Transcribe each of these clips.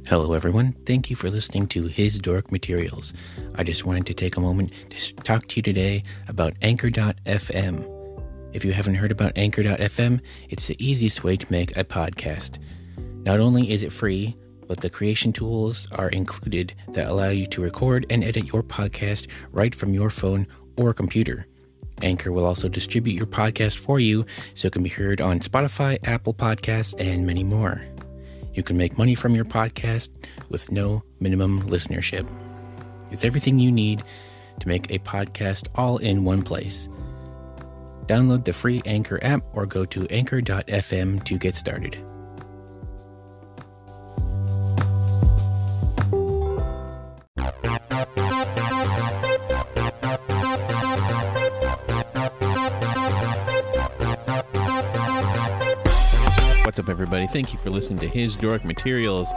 Hello everyone, thank you for listening to His Dork Materials. I just wanted to take a moment to talk to you today about Anchor.fm. If you haven't heard about Anchor.fm, it's the easiest way to make a podcast. Not only is it free, but the creation tools are included that allow you to record and edit your podcast right from your phone or computer. Anchor will also distribute your podcast for you so it can be heard on Spotify, Apple Podcasts, and many more. You can make money from your podcast with no minimum listenership. It's everything you need to make a podcast all in one place. Download the free Anchor app or go to anchor.fm to get started. What's up, everybody? Thank you for listening to His Dork Materials.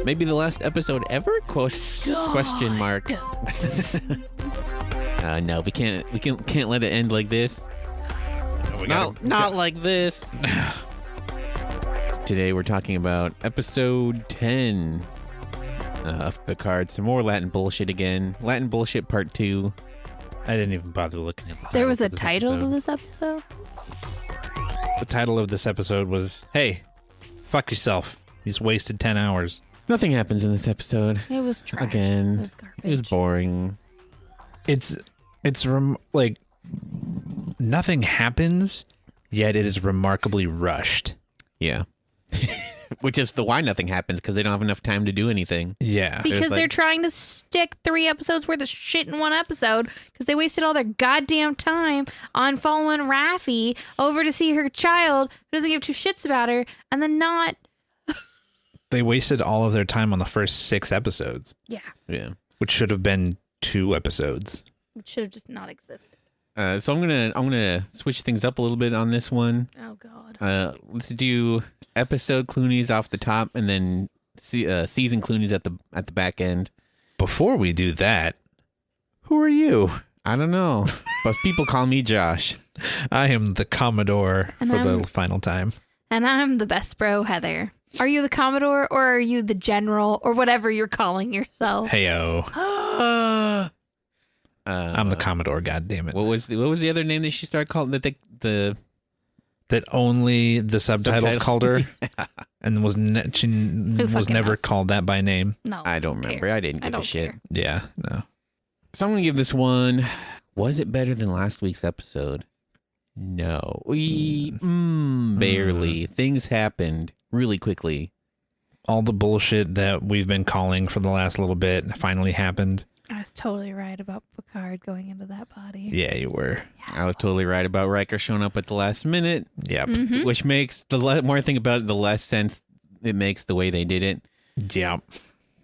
Maybe the last episode ever? Question mark. No, we can't let it end like this. Not like this. Today we're talking about episode 10 of Picard. Some more Latin bullshit again. Latin bullshit part 2. I didn't even bother looking at the title. There was a title to this episode? The title of this episode was, "Hey, fuck yourself. He's wasted 10 hours. Nothing happens in this episode. It was trash. Again. It was garbage. It was boring. Like, nothing happens, yet it is remarkably rushed. Yeah. Which is the why nothing happens, because they don't have enough time to do anything. Yeah. Because they're trying to stick 3 episodes worth of shit in one episode because they wasted all their goddamn time on following Raffi over to see her child who doesn't give 2 shits about her and then not... They wasted all of their time on the first 6 episodes. Yeah. Yeah. Which should have been 2 episodes. Which should have just not existed. So I'm gonna switch things up a little bit on this one. Oh, God. Let's do episode Clooney's off the top, and then season Clooney's at the back end. Before we do that, who are you? I don't know, but people call me Josh. I am the Commodore And for the final time. And I'm the best bro, Heather. Are you the Commodore or are you the General or whatever you're calling yourself? Heyo. I'm the Commodore. God damn it! What was the other name that she started calling that only the subtitles called her, and she was never called that by name. No, I don't remember. I didn't give a shit. Care. Yeah, no. So I'm gonna give this one. Was it better than last week's episode? No, barely. Things happened really quickly. All the bullshit that we've been calling for the last little bit finally happened. I was totally right about Picard going into that body. Yeah, you were. I was totally right about Riker showing up at the last minute. Yep. Mm-hmm. Which makes the more I think about it, the less sense it makes the way they did it. Yep.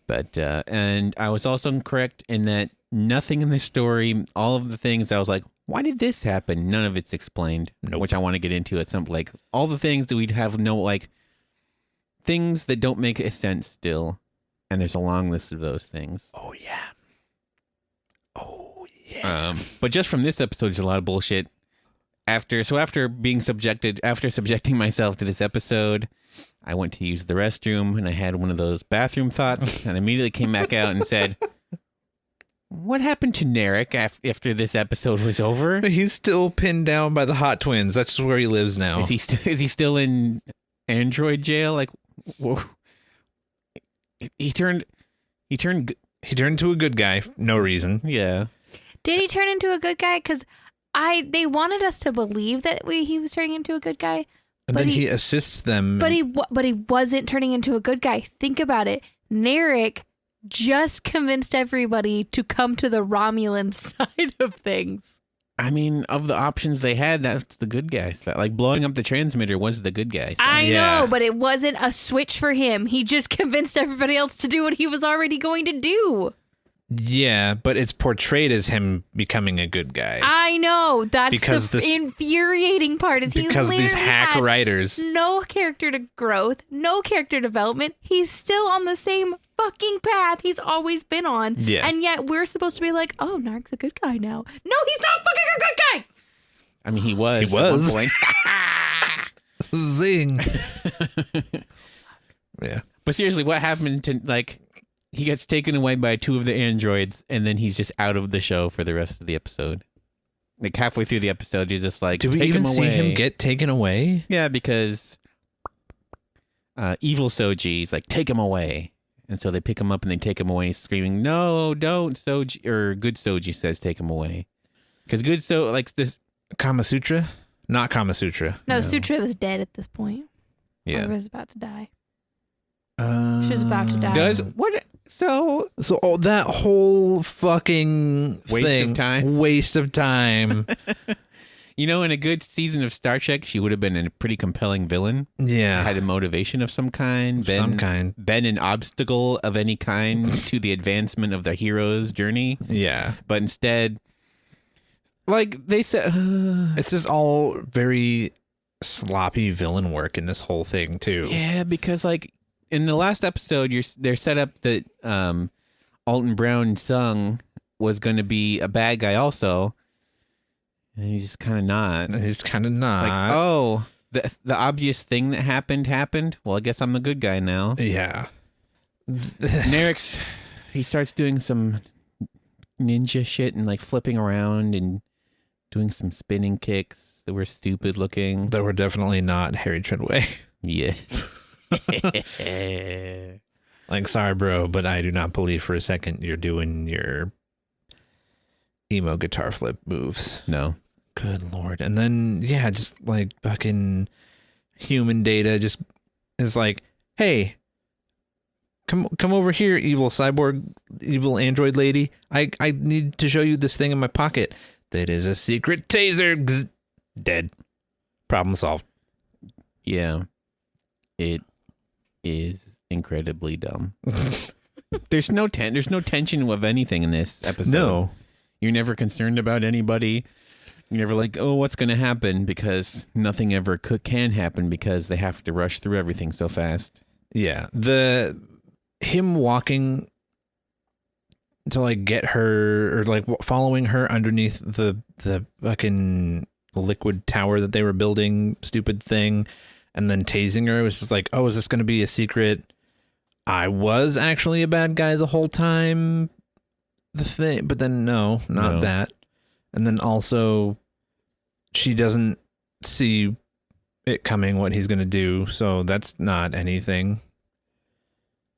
But and I was also correct in that nothing in the story, all of the things I was like, why did this happen? None of it's explained. Nope. Which I want to get into at some, like, all the things that we'd have no, like, things that don't make a sense still. And there's a long list of those things. Oh yeah. Oh yeah. But just from this episode, there's a lot of bullshit. After subjecting myself to this episode, I went to use the restroom and I had one of those bathroom thoughts and immediately came back out and said, what happened to Narek after this episode was over? He's still pinned down by the Hot Twins. That's where he lives now. Is he still in android jail? Like, whoa. He turned into a good guy. No reason. Yeah. Did he turn into a good guy? Because they wanted us to believe that he was turning into a good guy. And then he assists them. But he wasn't turning into a good guy. Think about it. Narek just convinced everybody to come to the Romulan side of things. I mean, of the options they had, that's the good guy side. Like, blowing up the transmitter was the good guy side. I know, but it wasn't a switch for him. He just convinced everybody else to do what he was already going to do. Yeah, but it's portrayed as him becoming a good guy. I know. That's the infuriating part. Is because these hack writers. No character growth, no character development. He's still on the same fucking path he's always been on. Yeah. And yet we're supposed to be like, oh, Narek's a good guy now. No, he's not fucking a good guy. I mean, he was. He was. At one point. Zing. Yeah. But seriously, what happened to, like, he gets taken away by 2 of the androids, and then he's just out of the show for the rest of the episode. Like, halfway through the episode, he's just like, did we even see him get taken away? Yeah, because evil Soji is like, take him away. And so they pick him up and they take him away, screaming, no, don't, Soji. Or good Soji says, take him away. Because good like this. Kama Sutra? Not Kama Sutra. No, Sutra was dead at this point. Yeah. Or was about to die. She was about to die. So that whole fucking waste of time. You know, in a good season of Star Trek, she would have been a pretty compelling villain. Yeah. Had a motivation of some kind. Been an obstacle of any kind to the advancement of the hero's journey. Yeah. But instead, like they said, it's just all very sloppy villain work in this whole thing too. Yeah, because like in the last episode, they're set up that Alton Brown Sung was going to be a bad guy also. And he's just kind of not. Like, oh, the obvious thing that happened. Well, I guess I'm the good guy now. Yeah. Nerex, he starts doing some ninja shit and like flipping around and doing some spinning kicks that were stupid looking. That were definitely not Harry Treadway. Yeah. Like, sorry, bro, but I do not believe for a second you're doing your emo guitar flip moves. No. Good Lord. And then, yeah, just like fucking human Data just is like, hey, come over here, evil cyborg, evil android lady. I need to show you this thing in my pocket. That is a secret taser. Gz. Dead. Problem solved. Yeah. It is incredibly dumb. There's no tension of anything in this episode. No. You're never concerned about anybody. You're never like, oh, what's going to happen? Because nothing ever can happen because they have to rush through everything so fast. Yeah. Him walking to like get her, or like following her underneath the fucking liquid tower that they were building, stupid thing, and then tasing her. It was just like, oh, is this going to be a secret? I was actually a bad guy the whole time. The thing, but then no, not that. And then also, she doesn't see it coming what he's going to do, so that's not anything.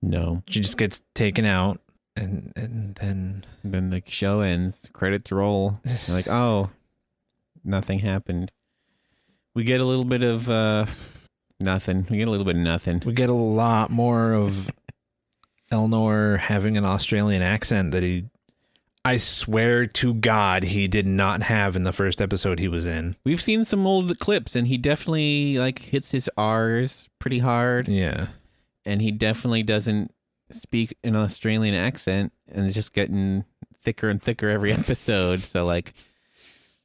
No. She just gets taken out, and then the show ends, credits roll. You're like, oh, nothing happened. We get a little bit of nothing. We get a little bit of nothing. We get a lot more of Elnor having an Australian accent that I swear to God, he did not have in the first episode he was in. We've seen some old clips, and he definitely like hits his R's pretty hard. Yeah. And he definitely doesn't speak an Australian accent, and it's just getting thicker and thicker every episode. So like,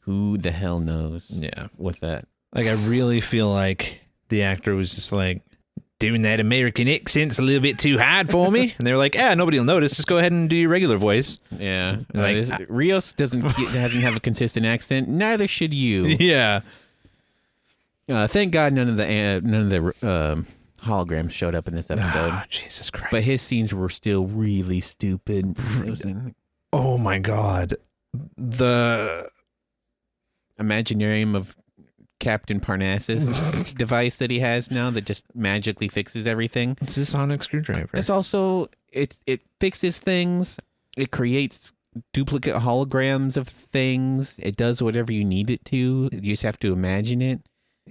who the hell knows? Yeah. With that. Like, I really feel like the actor was just like, doing that American accent's a little bit too hard for me. And they were like, nobody will notice. Just go ahead and do your regular voice. Yeah. Like, Rios doesn't have a consistent accent. Neither should you. Yeah. Thank God none of the holograms showed up in this episode. Oh, Jesus Christ. But his scenes were still really stupid. Oh my God. The Imaginarium of Captain Parnassus device that he has now that just magically fixes everything. It's a sonic screwdriver. It's also it fixes things. It creates duplicate holograms of things. It does whatever you need it to. You just have to imagine it.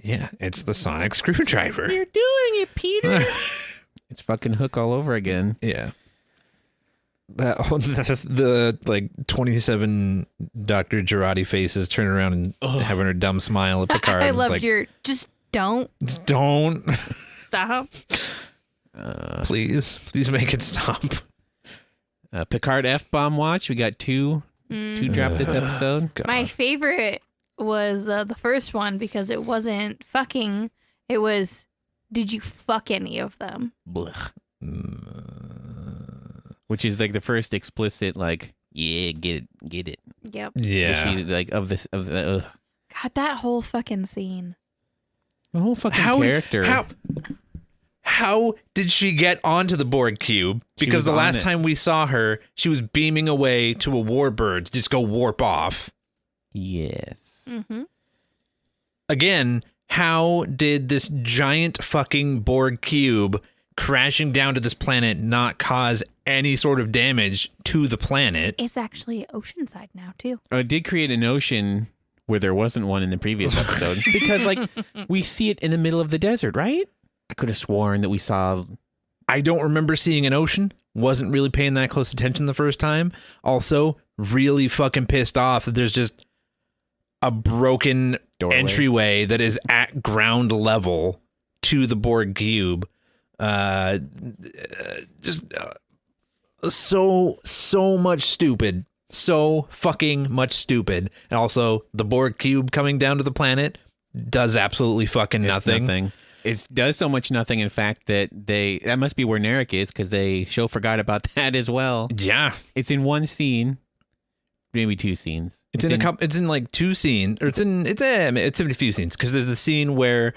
Yeah, it's the sonic screwdriver. You're doing it, Peter. It's fucking Hook all over again. Yeah. That the like 27 Dr. Girardi faces turning around and having her dumb smile at Picard. I loved your just don't stop. Please make it stop. Picard F-bomb watch. We got two dropped this episode. God. My favorite was the first one because it wasn't fucking. It was, did you fuck any of them? Blech. Which is like the first explicit, like, yeah, get it. Yep. Yeah. She, like, of the. God, that whole fucking scene. The whole fucking character. how did she get onto the Borg cube? Because the last time we saw her, she was beaming away to a warbird to just go warp off. Yes. Mm-hmm. Again, how did this giant fucking Borg cube crashing down to this planet not cause any sort of damage to the planet? It's actually oceanside now, too. It did create an ocean where there wasn't one in the previous episode. Because, like, we see it in the middle of the desert, right? I could have sworn that we saw... I don't remember seeing an ocean. Wasn't really paying that close attention the first time. Also, really fucking pissed off that there's just a broken entryway that is at ground level to the Borg cube. So much stupid. So fucking much stupid. And also, the Borg cube coming down to the planet does absolutely fucking nothing. It does so much nothing, in fact, that that must be where Narek is, because they forgot about that as well. Yeah. It's in one scene, maybe two scenes. It's in like two scenes, or it's in a few scenes, because there's the scene where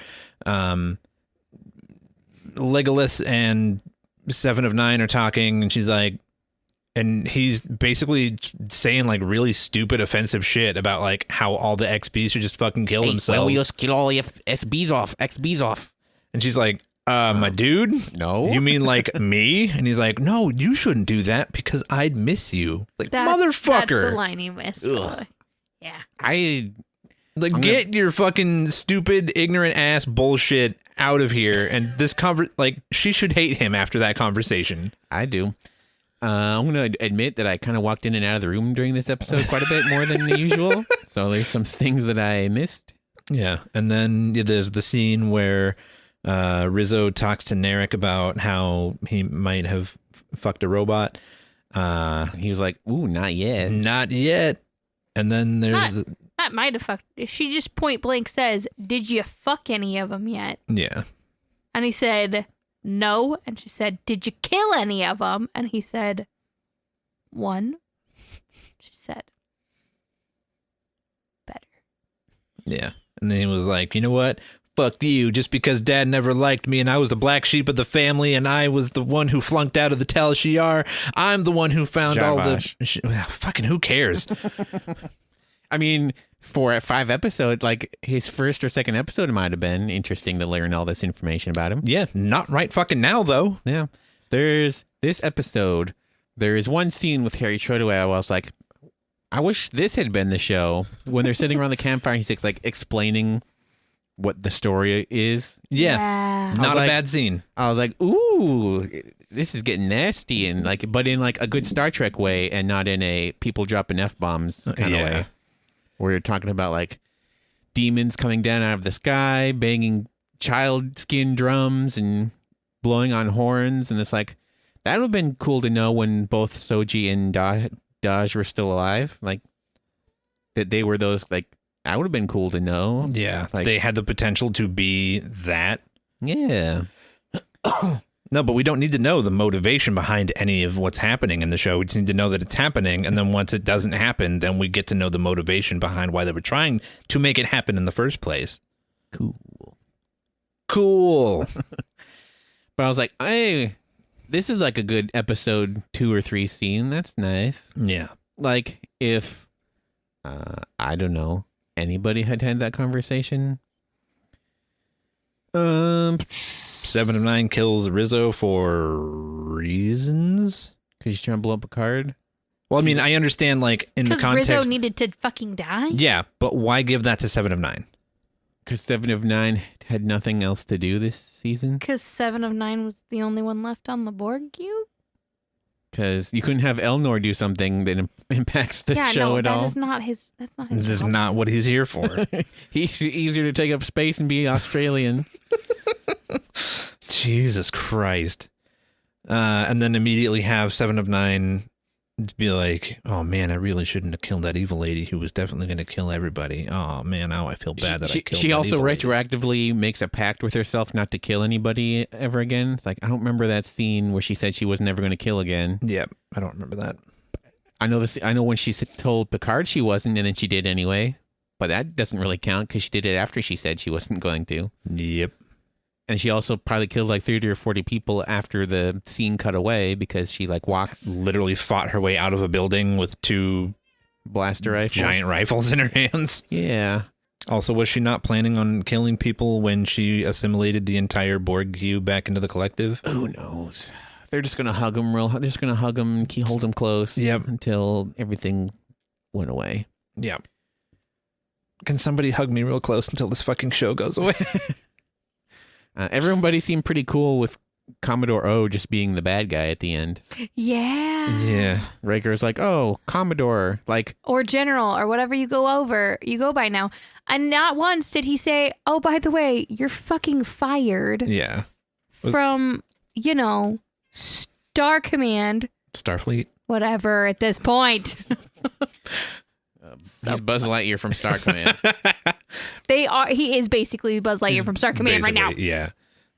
Legolas and Seven of Nine are talking, and she's like, and he's basically saying like really stupid, offensive shit about like how all the XBs should just fucking kill themselves. Well, we just kill all the XBs off. And she's like, my dude? No. You mean like me? And he's like, no, you shouldn't do that because I'd miss you. Like, motherfucker. That's the line he missed. Yeah. Get your fucking stupid, ignorant ass bullshit out of here. And this she should hate him after that conversation. I do. I'm going to admit that I kind of walked in and out of the room during this episode quite a bit more than usual. So there's some things that I missed. Yeah. And then there's the scene where Rizzo talks to Narek about how he might have fucked a robot. He was like, ooh, not yet. Not yet. And then there's... That might have fucked... She just point blank says, did you fuck any of them yet? Yeah. And he said... No. And she said, did you kill any of them? And he said, one. She said, better. Yeah. And then he was like, you know what? Fuck you. Just because Dad never liked me and I was the black sheep of the family and I was the one who flunked out of the Tal Shiar, I'm the one who found all the... Fucking who cares? I mean... For 5 episodes, like his first or second episode might have been interesting to learn all this information about him. Yeah, not right fucking now, though. Yeah. There's this episode, there is one scene with Harry Trotaway where I was like, I wish this had been the show. When they're sitting around the campfire, he's like explaining what the story is. Yeah. Not a bad scene. I was like, ooh, this is getting nasty, and like, but in like a good Star Trek way and not in a people dropping F-bombs kind of way. Where you're talking about like demons coming down out of the sky, banging child skin drums and blowing on horns. And it's like, that would have been cool to know when both Soji and Daj were still alive. Like that they were those, like, that would have been cool to know. Yeah. Like, they had the potential to be that. Yeah. No, but we don't need to know the motivation behind any of what's happening in the show. We just need to know that it's happening. And then once it doesn't happen, then we get to know the motivation behind why they were trying to make it happen in the first place. Cool. But I was like, hey, this is like a good episode 2 or 3 scene. That's nice. Yeah. Like if, I don't know, anybody had that conversation. 7 of 9 kills Rizzo for reasons? Because he's trying to blow up a card? Well, I mean, I understand, like, in the context... Because Rizzo needed to fucking die? Yeah, but why give that to 7 of 9? Because 7 of 9 had nothing else to do this season? Because 7 of 9 was the only one left on the Borg cube? Because you couldn't have Elnor do something that impacts the show at all. That's not his This is not what he's here for. He's easier to take up space and be Australian. Jesus Christ. And then immediately have 7 of 9 be like, oh man, I really shouldn't have killed that evil lady who was definitely going to kill everybody. Oh man, now I feel bad that I killed She that also evil lady. retroactively makes a pact with herself not to kill anybody ever again. It's like, I don't remember that scene where she said she was never going to kill again. Yeah, I don't remember that. I know when she told Picard she wasn't, and then she did anyway. But that doesn't really count because she did it after she said she wasn't going to. Yep. And she also probably killed like 30 or 40 people after the scene cut away because she like walks. Literally fought her way out of a building with 2 blaster rifles. Giant rifles in her hands. Yeah. Also, was she not planning on killing people when she assimilated the entire Borg cube back into the collective? Who knows? They're just gonna hug him they're just gonna hug him, hold him close. Yep. Until everything went away. Yeah. Can somebody hug me real close until this fucking show goes away? Everybody seemed pretty cool with Commodore O just being the bad guy at the end. Yeah. Yeah. Riker's like, oh, Commodore, like, or General, or whatever you go by now. And not once did he say, oh, by the way, you're fucking fired. Yeah. From, Star Command. Starfleet. Whatever at this point. He's Buzz Lightyear from Star Command. He is basically Buzz Lightyear from Star Command right now. Yeah.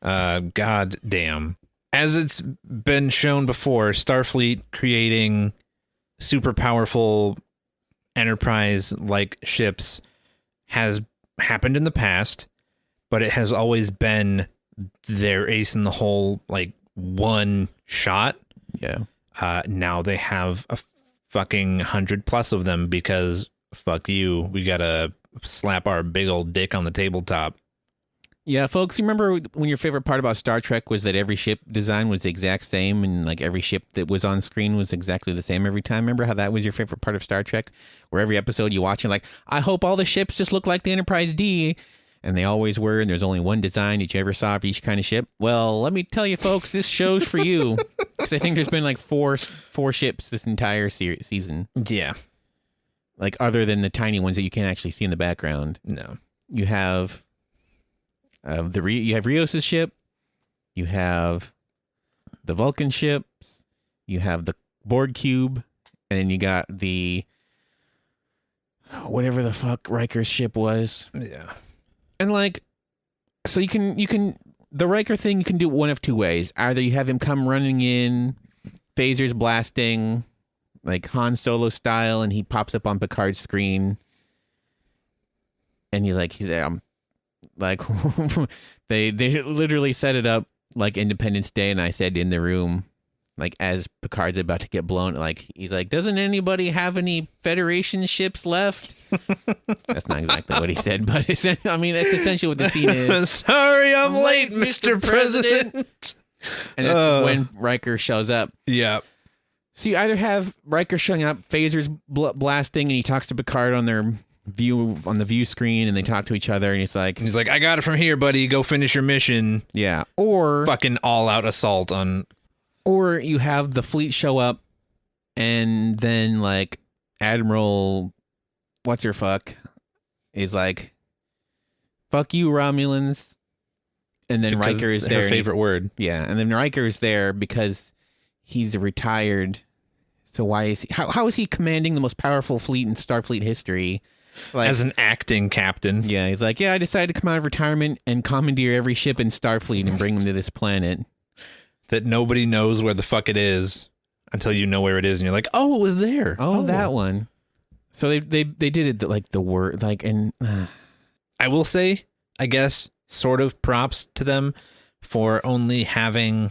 God damn. As it's been shown before, Starfleet creating super powerful Enterprise-like ships has happened in the past, but it has always been their ace in the hole, like one shot. Yeah. Now they have a fucking 100+ of them because fuck you. We gotta slap our big old dick on the tabletop. Yeah, folks, you remember when your favorite part about Star Trek was that every ship design was the exact same and like every ship that was on screen was exactly the same every time? Remember how that was your favorite part of Star Trek? Where every episode you watch and like, I hope all the ships just look like the Enterprise D. And they always were, and there's only one design that you ever saw for each kind of ship. Well, let me tell you, folks, this show's for you. Because I think there's been like four ships this entire season. Yeah. Like other than the tiny ones that you can't actually see in the background. No. You have... you have Rios' ship, you have the Vulcan ships, you have the Borg cube, and then you got the whatever the fuck Riker's ship was. Yeah. And like, so you can the Riker thing you can do one of two ways. Either you have him come running in, phasers blasting, like Han Solo style, and he pops up on Picard's screen, and he's like they literally set it up like Independence Day, and I said in the room, like as Picard's about to get blown, like he's like, doesn't anybody have any Federation ships left? That's not exactly what he said, but that's essentially what the scene is. Sorry, I'm late, Mr. President. And that's when Riker shows up. Yeah. So you either have Riker showing up, phasers blasting, and he talks to Picard on the view screen, and they talk to each other, and he's like, I got it from here, buddy. Go finish your mission. Yeah. Or fucking all out assault on. Or you have the fleet show up, and then like Admiral what's her fuck is like, fuck you, Romulans. And then Because Riker is it's there. her favorite word. Yeah. And then Riker is there because he's retired. So why is he, how is he commanding the most powerful fleet in Starfleet history? Like, as an acting captain. Yeah. He's like, yeah, I decided to come out of retirement and commandeer every ship in Starfleet and bring them to this planet. That nobody knows where the fuck it is until you know where it is. And you're like, oh, it was there. Oh, that one. So they did it like the word, like, and I will say, I guess, sort of props to them for only having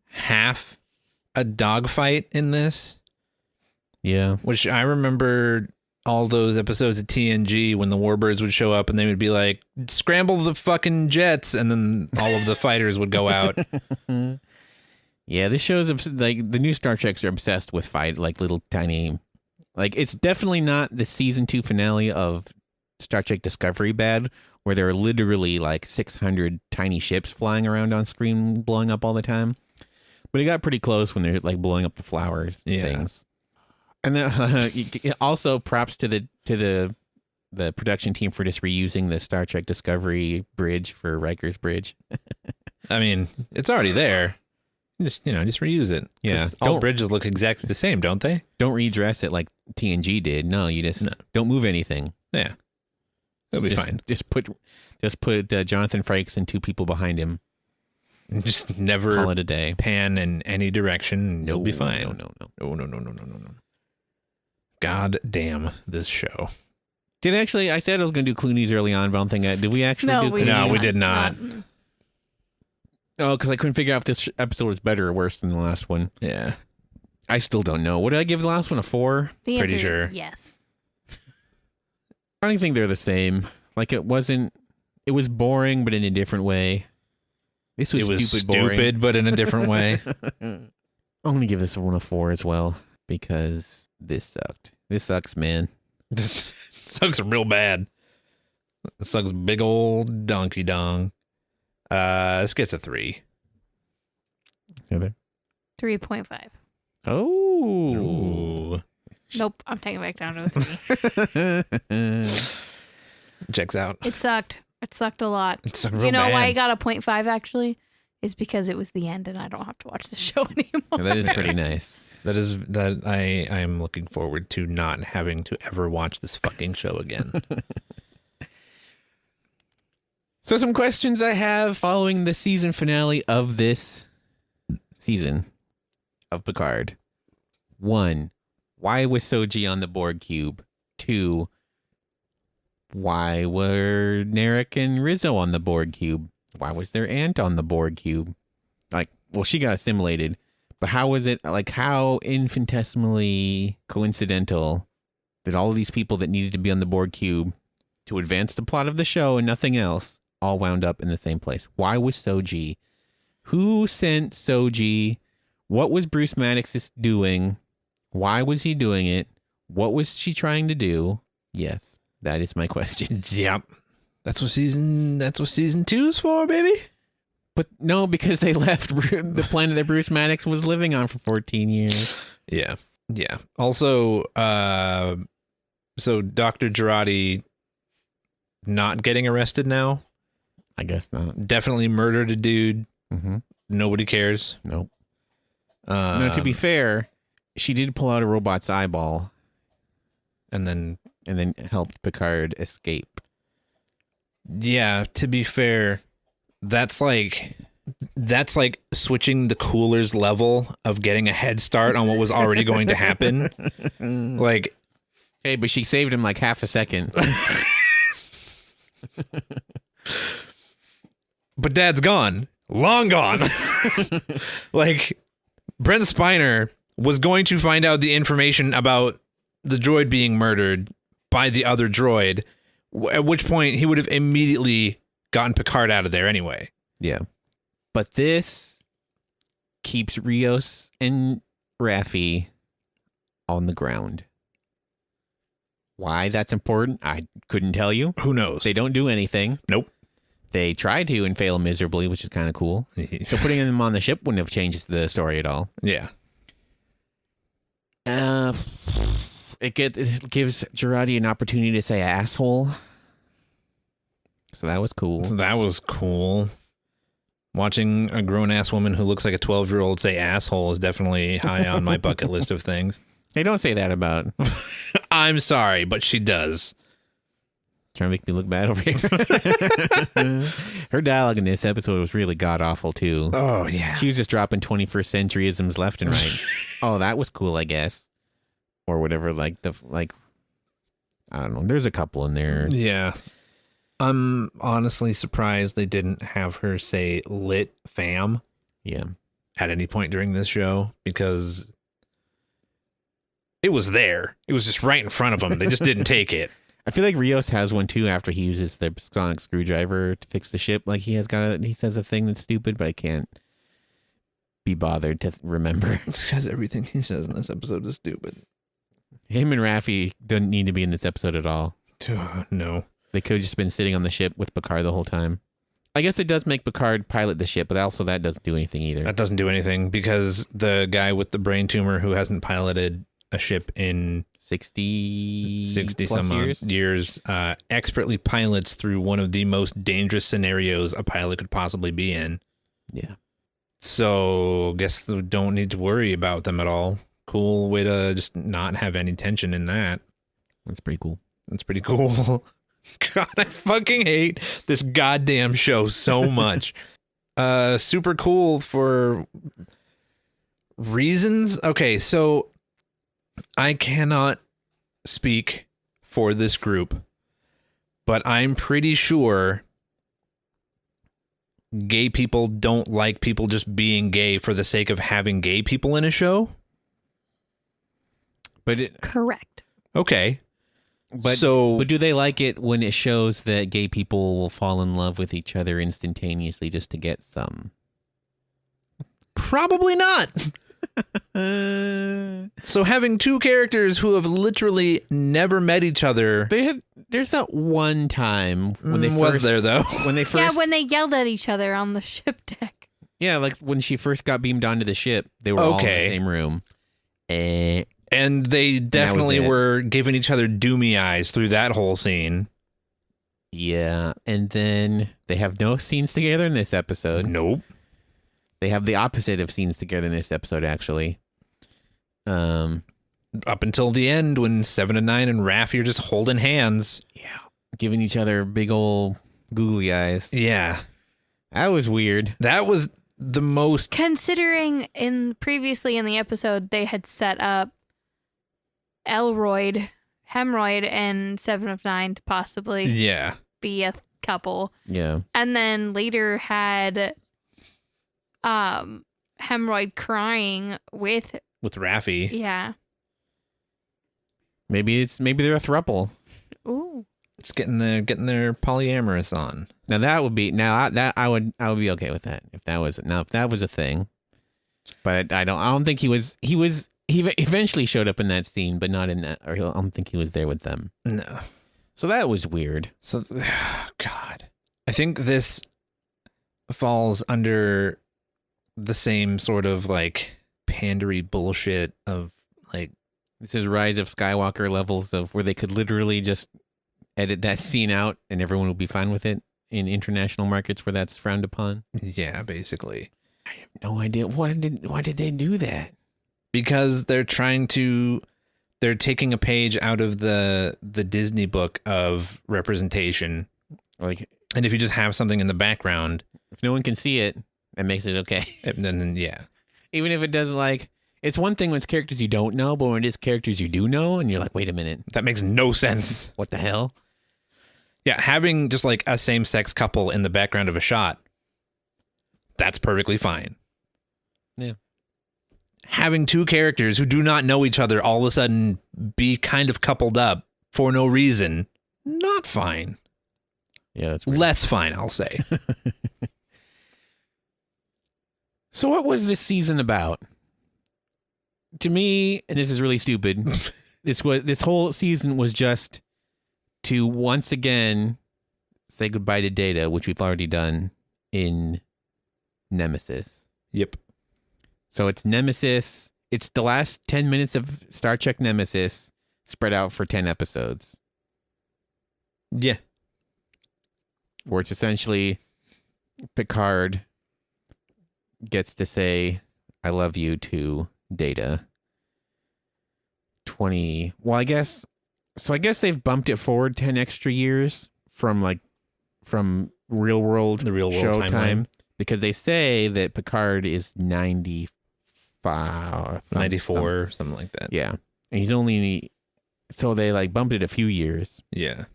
half a dogfight in this. Yeah. Which I remember all those episodes of TNG when the warbirds would show up and they would be like, scramble the fucking jets. And then all of the fighters would go out. Yeah, this show's like the new Star Treks are obsessed with fight, like little tiny, like it's definitely not the season 2 finale of Star Trek Discovery bad, where there are literally like 600 tiny ships flying around on screen, blowing up all the time. But it got pretty close when they're like blowing up the flowers things. And then also props to the production team for just reusing the Star Trek Discovery bridge for Riker's bridge. I mean, it's already there. Just reuse it. Yeah. All bridges look exactly the same, don't they? Don't redress it like TNG did. No, you just don't move anything. Yeah. It'll be fine. Just put Jonathan Frakes and 2 people behind him. Just never call it a day. Pan in any direction. You'll be fine. No. God damn this show. I said I was going to do Clooney's early on, but I don't think did we actually do Clooney? No, we did not. Oh, because I couldn't figure out if this episode was better or worse than the last one. Yeah. I still don't know. What did I give the last one? A 4? The Pretty answer sure. is yes. I don't think they're the same. Like it was boring, but in a different way. This was, boring. Stupid, but in a different way. I'm going to give this one a 4 as well because this sucked. This sucks, man. This sucks real bad. It sucks big old donkey dong. This gets a 3. Heather? 3.5. Oh. Ooh. Nope, I'm taking it back down to a 3. Checks out. It sucked. It sucked a lot. It sucked real You know bad. why I got a 0.5 actually? Is because it was the end and I don't have to watch the show anymore. That is pretty nice. That I am looking forward to not having to ever watch this fucking show again. So some questions I have following the season finale of this season of Picard. 1, why was Soji on the Borg cube? 2, why were Narek and Rizzo on the Borg cube? Why was their aunt on the Borg cube? Like, well, she got assimilated, but how was it, like, how infinitesimally coincidental that all of these people that needed to be on the Borg cube to advance the plot of the show and nothing else all wound up in the same place? Why was Soji? Who sent Soji? What was Bruce Maddox doing? Why was he doing it? What was she trying to do? Yes, that is my question. Yep. That's what season 2's for, baby. But no, because they left the planet that Bruce Maddox was living on for 14 years. Yeah. Yeah. Also, so Dr. Girardi not getting arrested now. I guess not. Definitely murdered a dude. Mm-hmm. Nobody cares. Nope. No, to be fair, she did pull out a robot's eyeball and then helped Picard escape. Yeah, to be fair, that's like switching the cooler's level of getting a head start on what was already going to happen. Like, hey, but she saved him like half a second. But Dad's gone. Long gone. Like, Brent Spiner was going to find out the information about the droid being murdered by the other droid, at which point he would have immediately gotten Picard out of there anyway. Yeah. But this keeps Rios and Raffi on the ground. Why that's important, I couldn't tell you. Who knows? They don't do anything. Nope. They try to and fail miserably, which is kind of cool. So putting them on the ship wouldn't have changed the story at all. Yeah. It gives Girardi an opportunity to say asshole. So that was cool. That was cool. Watching a grown-ass woman who looks like a 12-year-old say asshole is definitely high on my bucket list of things. Hey, don't say that about... I'm sorry, but she does. Trying to make me look bad over here. Her dialogue in this episode was really god-awful, too. Oh, yeah. She was just dropping 21st centuryisms left and right. Oh, that was cool, I guess. Or whatever, I don't know. There's a couple in there. Yeah. I'm honestly surprised they didn't have her say lit fam. Yeah. At any point during this show, because it was there. It was just right in front of them. They just didn't take it. I feel like Rios has one too after he uses the sonic screwdriver to fix the ship. Like he says a thing that's stupid, but I can't be bothered to remember. It's because everything he says in this episode is stupid. Him and Raffi don't need to be in this episode at all. No. They could have just been sitting on the ship with Picard the whole time. I guess it does make Picard pilot the ship, but also that doesn't do anything either. That doesn't do anything because the guy with the brain tumor who hasn't piloted a ship in 60 some years expertly pilots through one of the most dangerous scenarios a pilot could possibly be in. Yeah. So guess we don't need to worry about them at all. Cool way to just not have any tension in that. That's pretty cool. That's pretty cool. God, I fucking hate this goddamn show so much. Super cool for reasons. Okay, so I cannot speak for this group, but I'm pretty sure gay people don't like people just being gay for the sake of having gay people in a show. But Correct. Okay. but do they like it when it shows that gay people will fall in love with each other instantaneously just to get some? Probably not. So having two characters who have literally never met each other. There's that one time when they was there though. When they first when they yelled at each other on the ship deck. Yeah, like when she first got beamed onto the ship, they were all in the same room. And they definitely were giving each other doomy eyes through that whole scene. Yeah, and then they have no scenes together in this episode. Nope. They have the opposite of scenes together in this episode, actually. Up until the end when 7 and 9 and Raffi are just holding hands. Yeah. Giving each other big old googly eyes. Yeah. That was weird. That was the most... Considering previously in the episode, they had set up Hemorrhoid, and 7 of 9 to possibly be a couple. Yeah. And then later had Hemorrhoid crying with Raffi. Yeah. Maybe they're a throuple. Ooh. It's getting their polyamorous on. Now that would be I would be okay with that if that was a thing. But I don't think he eventually showed up in that scene, but not in that, or I don't think he was there with them. No. So that was weird. So God, I think this falls under the same sort of like pandery bullshit of like, this is Rise of Skywalker levels of where they could literally just edit that scene out and everyone would be fine with it in international markets where that's frowned upon. Yeah, basically. I have no idea why did they do that? Because they're taking a page out of the Disney book of representation. Like, and if you just have something in the background, if no one can see it, that makes it okay. Then yeah. Even if it doesn't, like, it's one thing when it's characters you don't know, but when it is characters you do know, and you're like, wait a minute. That makes no sense. What the hell? Yeah, having just like a same-sex couple in the background of a shot, that's perfectly fine. Yeah. Having two characters who do not know each other all of a sudden be kind of coupled up for no reason, not fine. Yeah, that's weird. Less fine, I'll say. So what was this season about? To me, and this is really stupid, this whole season was just to once again say goodbye to Data, which we've already done in Nemesis. Yep. So it's Nemesis. It's the last 10 minutes of Star Trek Nemesis spread out for 10 episodes. Yeah. Where it's essentially Picard gets to say, I love you to Data. Well, I guess they've bumped it forward 10 extra years from the real world show time, because they say that Picard is 94, something like that. Yeah. And he's only, so they like bumped it a few years. Yeah.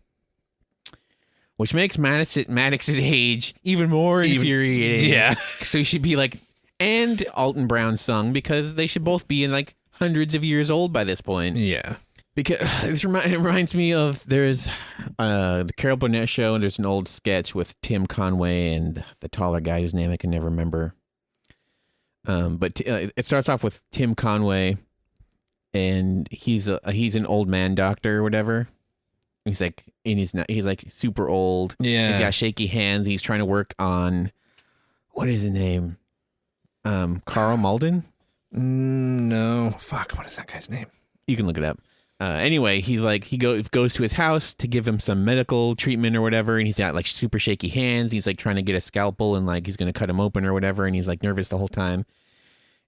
Which makes Maddox's age even more infuriating. Yeah. So he should be like, and Alton Brown's son, because they should both be in like hundreds of years old by this point. Yeah. Because it reminds me of, there's the Carol Burnett show, and there's an old sketch with Tim Conway and the taller guy whose name I can never remember. But it starts off with Tim Conway, and he's an old man doctor or whatever. He's like he's like super old. Yeah. He's got shaky hands. He's trying to work on, what is his name? Carl Malden? No. Fuck, what is that guy's name? You can look it up. Anyway, he's like, he goes to his house to give him some medical treatment or whatever, and he's got like super shaky hands. He's like trying to get a scalpel and like he's gonna cut him open or whatever, and he's like nervous the whole time.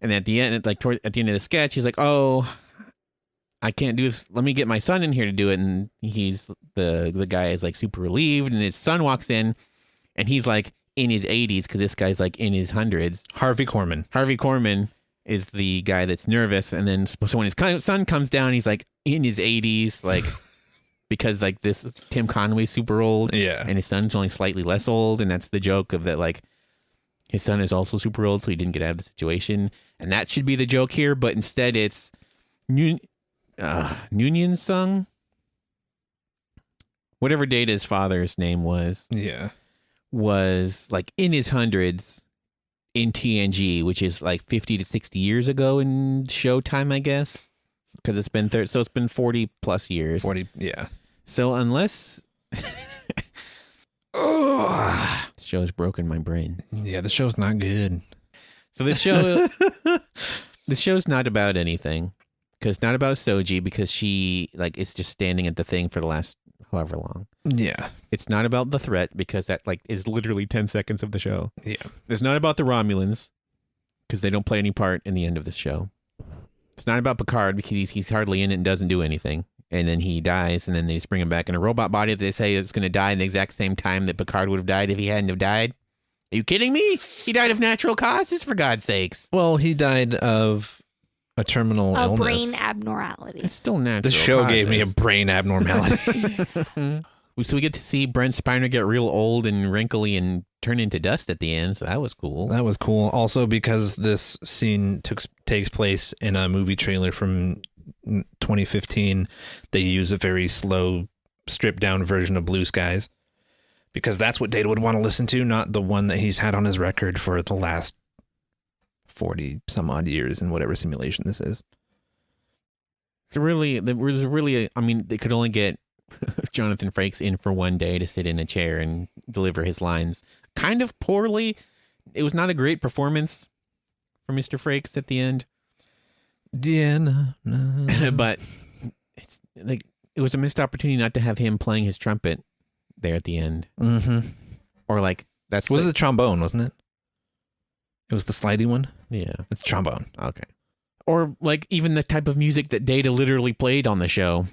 And at the end, at the end of the sketch, he's like, "Oh, I can't do this. Let me get my son in here to do it." And he's the guy is like super relieved, and his son walks in, and he's like in his 80s because this guy's like in his hundreds. Harvey Korman is the guy that's nervous, and then so when his son comes down, he's like in his 80s, like because like this Tim Conway's super old, yeah, and his son's only slightly less old, and that's the joke of that, like his son is also super old, so he didn't get out of the situation. And that should be the joke here, but instead it's Noonien Sung? Whatever Data's father's name was. Yeah. Was like in his hundreds in TNG, which is like 50 to 60 years ago in Showtime, I guess. Because it's been so it's been 40 plus years. 40, yeah. So unless the show's broken my brain. Yeah, the show's not good. So this show's not about anything. Because not about Soji, because she like is just standing at the thing for the last however long. Yeah. It's not about the threat, because that like is literally 10 seconds of the show. Yeah. It's not about the Romulans, because they don't play any part in the end of the show. It's not about Picard, because he's hardly in it and doesn't do anything. And then he dies, and then they just bring him back in a robot body that they say is going to die in the exact same time that Picard would have died if he hadn't have died. Are you kidding me? He died of natural causes, for God's sakes. Well, he died of a terminal illness. A brain abnormality. It's still natural. The show causes. gave me a brain abnormality. So we get to see Brent Spiner get real old and wrinkly and turn into dust at the end, so that was cool. That was cool. Also, because this scene takes place in a movie trailer from 2015, they use a very slow, stripped-down version of Blue Skies. Because that's what Data would want to listen to, not the one that he's had on his record for the last 40-some-odd years in whatever simulation this is. So really, I mean, they could only get Jonathan Frakes in for one day to sit in a chair and deliver his lines kind of poorly. It was not a great performance for Mr. Frakes at the end. Yeah, no. But it's like it was a missed opportunity not to have him playing his trumpet there at the end. Mm-hmm. Or like that's Was it the trombone, wasn't it? It was the slidey one? Yeah. It's trombone. Okay. Or like even the type of music that Data literally played on the show.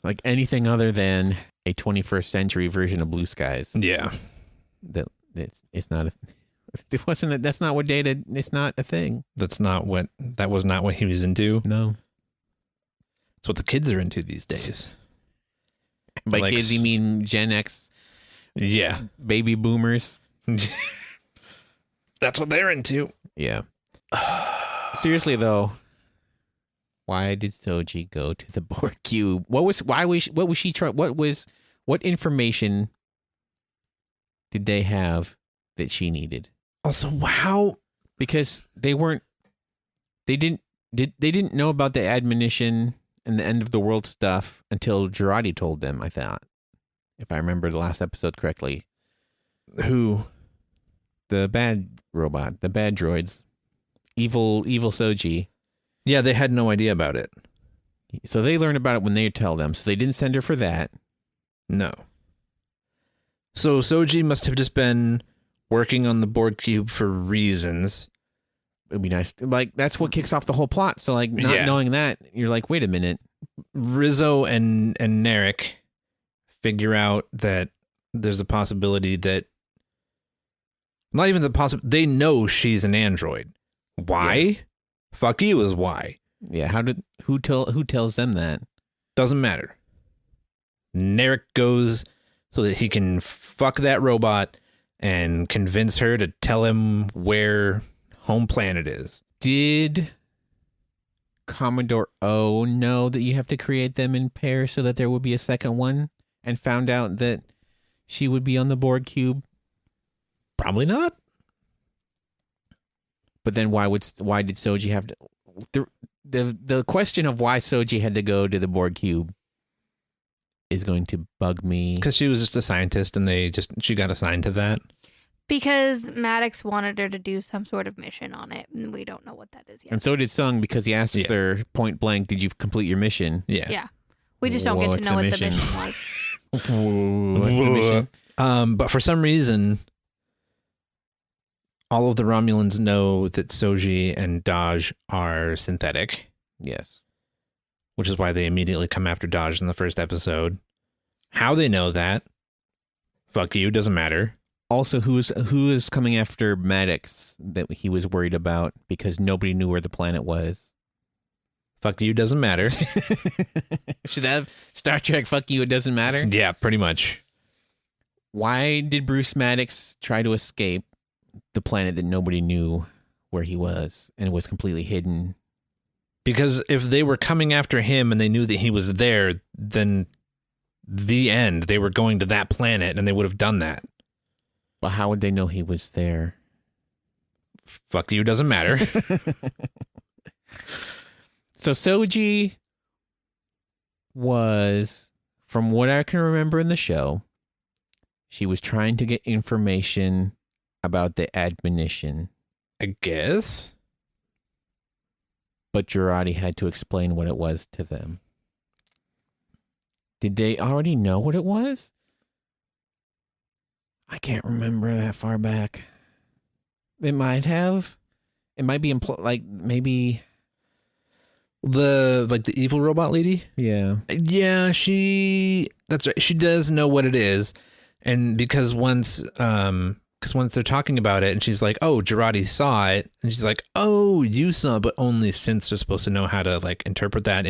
Like anything other than a 21st century version of Blue Skies. Yeah. That it's not it wasn't that's not what Data, it's not a thing. That was not what he was into. No. It's what the kids are into these days. By Like kids you mean Gen X? Yeah. Baby boomers? That's what they're into. Yeah. Seriously though, why did Soji go to the Borg cube? What information did they have that she needed? Also, how? Because they didn't know about the admonition and the end of the world stuff until Girardi told them, I thought. If I remember the last episode correctly. Who? The bad robot, the bad droids. Evil Soji. Yeah, they had no idea about it. So they learned about it when they tell them. So they didn't send her for that. No. So Soji must have just been working on the Borg cube for reasons. It'd be nice. Like, that's what kicks off the whole plot. So, like, not knowing that, you're like, wait a minute. Rizzo and Narek figure out that there's a possibility that not even the they know she's an android. Why? Yeah. Fuck you is why. Yeah, who tells them that? Doesn't matter. Narek goes so that he can fuck that robot and convince her to tell him where home planet is. Did Commodore O know that you have to create them in pairs so that there would be a second one, and found out that she would be on the Borg cube? Probably not. But then why did Soji have to? The question of why Soji had to go to the Borg cube is going to bug me. Because she was just a scientist, and she got assigned to that. Because Maddox wanted her to do some sort of mission on it, and we don't know what that is yet. And so did Sung, because he asked her point blank, "Did you complete your mission?" Yeah. We just don't get to know what the mission was. What's the mission? But for some reason, all of the Romulans know that Soji and Daj are synthetic. Yes. Which is why they immediately come after Daj in the first episode. How they know that? Fuck you, doesn't matter. Also, who is coming after Maddox that he was worried about because nobody knew where the planet was? Fuck you, doesn't matter. Should have Star Trek, fuck you, it doesn't matter? Yeah, pretty much. Why did Bruce Maddox try to escape the planet that nobody knew where he was and was completely hidden. Because if they were coming after him and they knew that he was there, then the end, they were going to that planet and they would have done that. But how would they know he was there? Fuck you, doesn't matter. So Soji was, from what I can remember in the show, she was trying to get information about the admonition. I guess. But Jurati had to explain what it was to them. Did they already know what it was? I can't remember that far back. It might have. It might be maybe the evil robot lady. Yeah. Yeah, that's right. She does know what it is, and because once they're talking about it, and she's like, "Oh, Jurati saw it," and she's like, "Oh, you saw it, but only since they're supposed to know how to like interpret that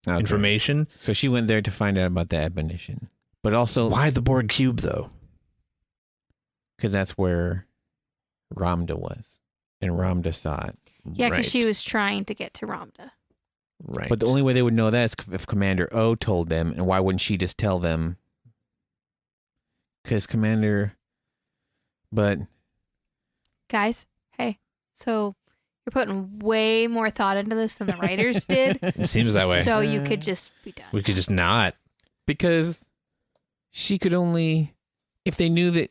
information." So she went there to find out about the admonition, but also why the Borg cube though? Because that's where Ramda was, and Ramda saw it. Yeah, because she was trying to get to Ramda. Right. But the only way they would know that is if Commander O told them, and why wouldn't she just tell them? Because Guys, hey, so you're putting way more thought into this than the writers did. It seems that way. So you could just be done. We could just not. Because she could only, if they knew that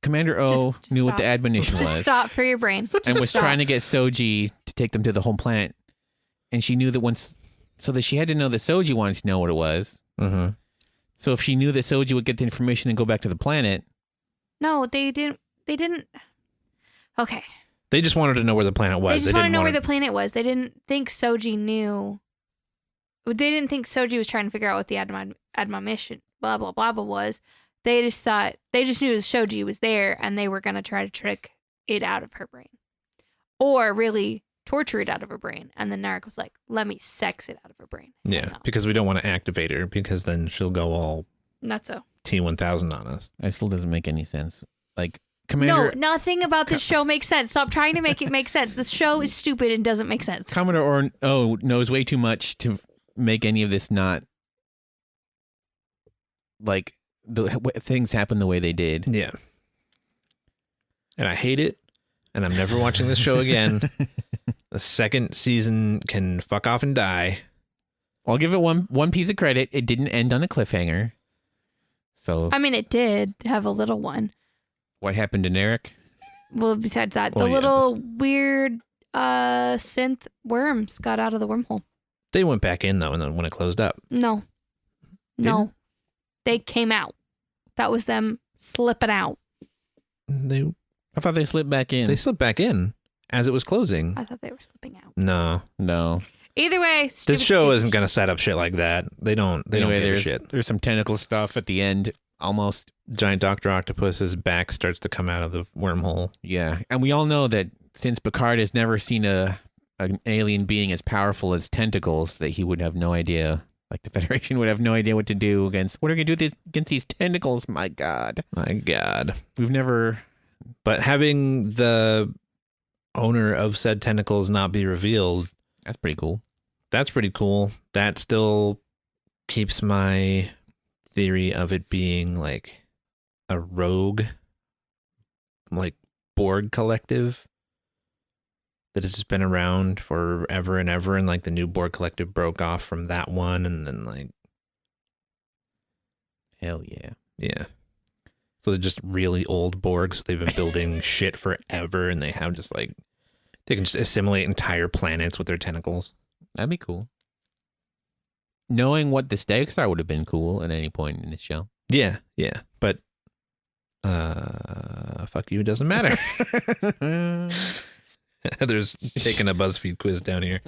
Commander O Just knew stop. what the admonition Just was. stop for your brain. And was Stop. trying to get Soji to take them to the home planet. And she knew that so that she had to know that Soji wanted to know what it was. Mm-hmm. So if she knew that Soji would get the information and go back to the planet. No, they didn't. Okay. They just wanted to know where the planet was. They just want to know where the planet was. They didn't think Soji knew. They didn't think Soji was trying to figure out what the admonition, blah, blah, blah, blah was. They just knew Soji was there and they were going to try to trick it out of her brain. Or really torture it out of her brain. And then Narek was like, let me sex it out of her brain. Yeah, because we don't want to activate her because then she'll go all Not so. T-1000 on us. It still doesn't make any sense. Like, Commander... No, nothing about this show makes sense. Stop trying to make it make sense. This show is stupid and doesn't make sense. Commodore O knows way too much to make any of this not... Like, things happen the way they did. Yeah. And I hate it. And I'm never watching this show again. The second season can fuck off and die. I'll give it one piece of credit. It didn't end on a cliffhanger. So I mean, it did have a little one. What happened to Narek? Well, besides that, the little weird synth worms got out of the wormhole. They went back in, though, and then when it closed up. No. They came out. That was them slipping out. I thought they slipped back in. They slipped back in as it was closing. I thought they were slipping out. No. Either way, this show isn't going to set up shit like that. They don't give a shit. There's some tentacle stuff at the end, almost. Giant Dr. Octopus's back starts to come out of the wormhole. Yeah, and we all know that since Picard has never seen an alien being as powerful as tentacles, that he would have no idea. Like the Federation would have no idea what to do against. What are we going to do against these tentacles? My God. We've never... But having the owner of said tentacles not be revealed... That's pretty cool. That still keeps my theory of it being like a rogue, like Borg collective that has just been around forever and ever, and like the new Borg collective broke off from that one, and then like... Hell yeah. Yeah. So they're just really old Borgs. They've been building shit forever, and they have just like... They can just assimilate entire planets with their tentacles. That'd be cool. Knowing what the stakes are would have been cool at any point in the show. Yeah. But, fuck you, it doesn't matter. Heather's taking a BuzzFeed quiz down here.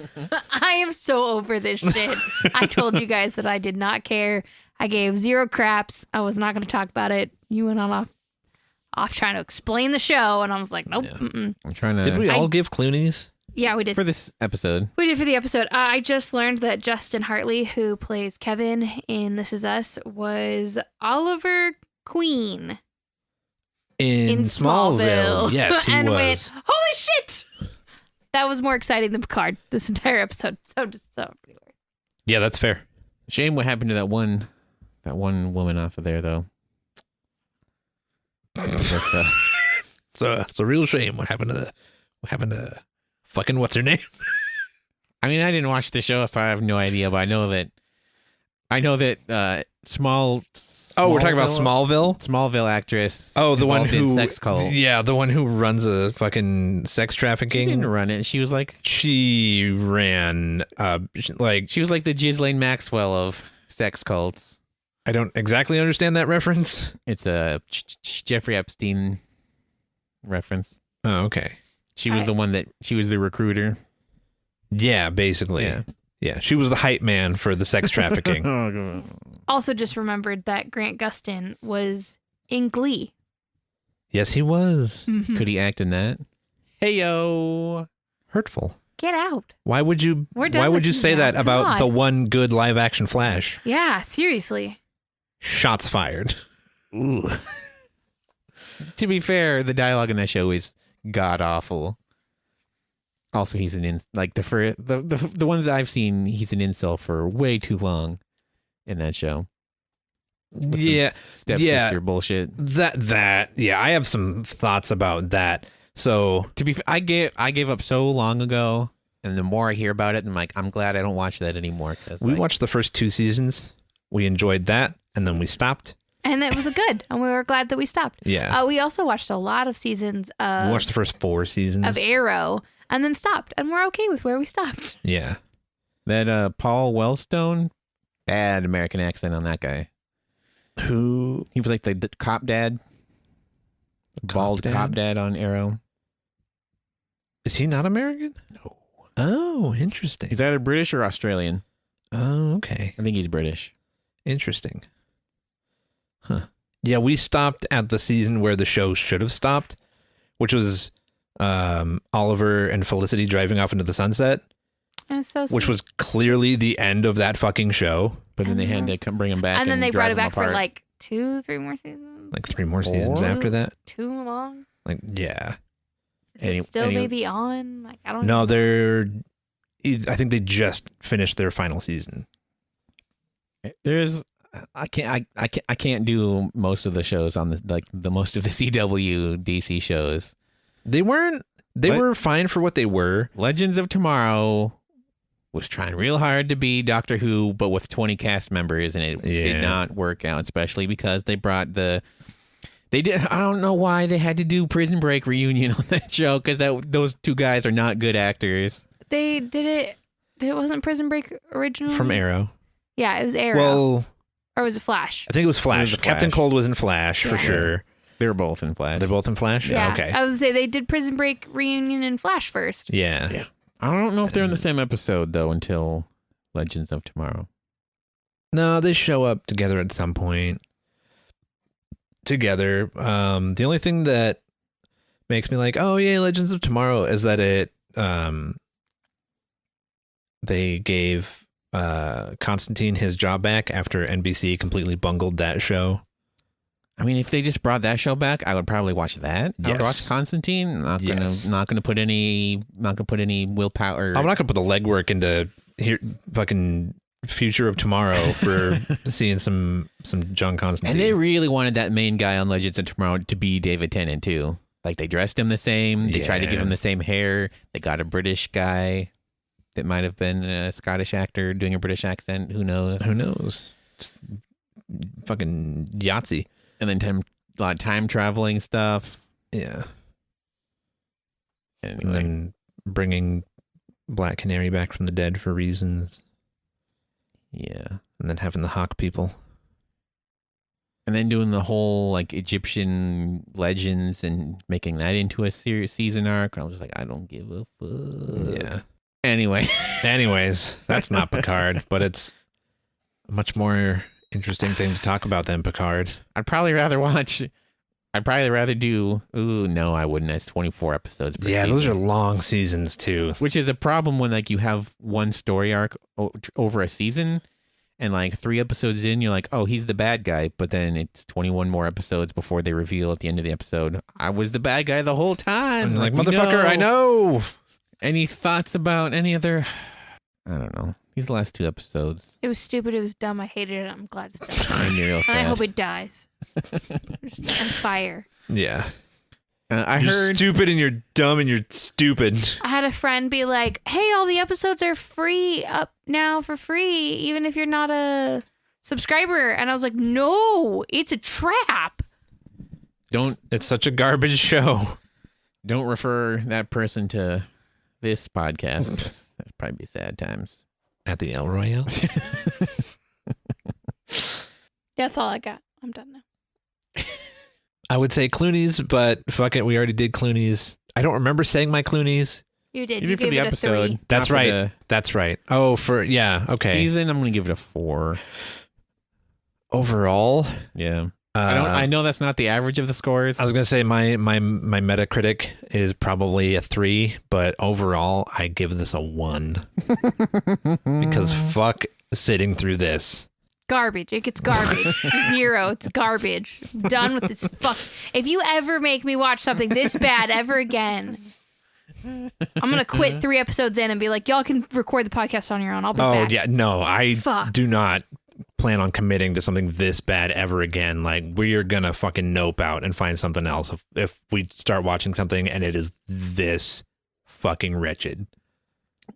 I am so over this shit. I told you guys that I did not care. I gave zero craps. I was not going to talk about it. You went on off trying to explain the show, and I was like, nope. Yeah. Mm-mm. I'm trying to... Did we all give Clooney's? Yeah, we did. For this episode. We did for the episode. I just learned that Justin Hartley, who plays Kevin in This Is Us, was Oliver Queen In Smallville. Yes, he and was. went, holy shit! That was more exciting than Picard this entire episode. So weird. Yeah, that's fair. Shame what happened to that one woman off of there, though. So it's a real shame what happened to fucking what's her name? I mean, I didn't watch the show, so I have no idea. But I know that Small. Oh, we're talking about Smallville? Smallville actress. Oh, the one involved in who sex cult. Yeah, the one who runs a fucking sex She trafficking. didn't run it. She was like She ran she was like the Ghislaine Maxwell of sex cults. I don't exactly understand that reference. It's a Jeffrey Epstein reference. Oh, okay. She was she was the recruiter. Yeah, basically. Yeah, she was the hype man for the sex trafficking. Also just remembered that Grant Gustin was in Glee. Yes, he was. Mhm. Could he act in that? Heyo. Hurtful. Get out. Why would you We're done why would with you you say now. that about God. the one good live action Flash? Yeah, seriously. Shots fired. Ooh. To be fair, the dialogue in that show is god awful. Also, he's the ones I've seen, he's an incel for way too long in that show. With some stepsister bullshit. Yeah, I have some thoughts about that. So To be fair, I gave up so long ago, and the more I hear about it, I'm glad I don't watch that anymore. we watched the first 2 seasons. We enjoyed that, and then we stopped. And it was good. And we were glad that we stopped. Yeah. We also watched a lot of seasons We watched the first 4 seasons. of Arrow and then stopped. And we're okay with where we stopped. Yeah. That Paul Wellstone, bad American accent on that guy. Who? He was like the cop dad. Bald cop dad on Arrow. Is he not American? No. Oh, interesting. He's either British or Australian. Oh, okay. I think he's British. Interesting. Huh. Yeah, we stopped at the season where the show should have stopped, which was Oliver and Felicity driving off into the sunset, It was so sweet. which was clearly the end of that fucking show. But then they had to come bring him back. And then they brought drive it back him apart. for like 2-3 more seasons. Like 3 more seasons 4? after that. Too long. Like, yeah. Is it still maybe on? Like I don't No, know. I think they just finished their final season. I can't do most of the shows on the most of the CW DC shows. They were fine for what they were. Legends of Tomorrow was trying real hard to be Doctor Who, but with 20 cast members, and it did not work out, especially because they brought I don't know why they had to do Prison Break reunion on that show, because those 2 guys are not good actors. They did it. It wasn't Prison Break originally? From Arrow. Yeah, it was Arrow. Well, or was it Flash? I think it was Flash. Flash. Captain Cold was in Flash for sure. They were both in Flash. They're both in Flash? Yeah. Okay. I was going to say they did Prison Break reunion in Flash first. Yeah. I don't know if they're in the same episode, though, until Legends of Tomorrow. No, they show up together at some point. Together. The only thing that makes me like, oh, yeah, Legends of Tomorrow is that they gave Constantine his job back after NBC completely bungled that show. I mean, if they just brought that show back, I would probably watch that. I would Yes. watch Constantine. Not gonna put any willpower. I'm not gonna put the legwork into here fucking Future of Tomorrow for seeing some John Constantine. And they really wanted that main guy on Legends of Tomorrow to be David Tennant too. Like they dressed him the same. They tried to give him the same hair. They got a British guy that might have been a Scottish actor doing a British accent. Who knows? Who knows? Just fucking Yahtzee. And then a lot of time traveling stuff. Yeah. Anyway. And then bringing Black Canary back from the dead for reasons. Yeah. And then having the Hawk people. And then doing the whole like Egyptian legends and making that into a season arc. I was just like, I don't give a fuck. Yeah. Anyway. Anyways, that's not Picard, but it's a much more interesting thing to talk about than Picard. I'd probably rather watch I'd probably rather do. Ooh, no, I wouldn't. That's 24 episodes. Per season. Those are long seasons too. Which is a problem when like you have one story arc over a season, and like 3 episodes in, you're like, oh, he's the bad guy. But then it's 21 more episodes before they reveal at the end of the episode, I was the bad guy the whole time. Like motherfucker, I know. Any thoughts about any other? I don't know. These last 2 episodes. It was stupid. It was dumb. I hated it. I'm glad it's done. I'm real sad. And I hope it dies. Just on fire. Yeah. I You're heard stupid and you're dumb and you're stupid. I had a friend be like, hey, all the episodes are free up now for free, even if you're not a subscriber. And I was like, no, it's a trap. It's such a garbage show. Don't refer that person to this podcast. That'd probably be sad times. At the El Royale? That's all I got. I'm done now. I would say Clooney's, but fuck it, we already did Clooney's. I don't remember saying my Clooney's. You did. Even You for gave the it episode. a 3. That's Not for right. the That's right. Oh, okay. season, I'm going to give it a 4. Overall, Yeah. I know that's not the average of the scores. I was gonna say my Metacritic is probably a 3, but overall I give this a 1 because fuck sitting through this. Garbage. It gets garbage. 0. It's garbage. I'm done with this fuck. If you ever make me watch something this bad ever again, I'm going to quit 3 episodes in and be like, y'all can record the podcast on your own. I'll be back. Oh yeah, no, I Fuck. do not plan on committing to something this bad ever again. Like, we're gonna fucking nope out and find something else if we start watching something and it is this fucking wretched.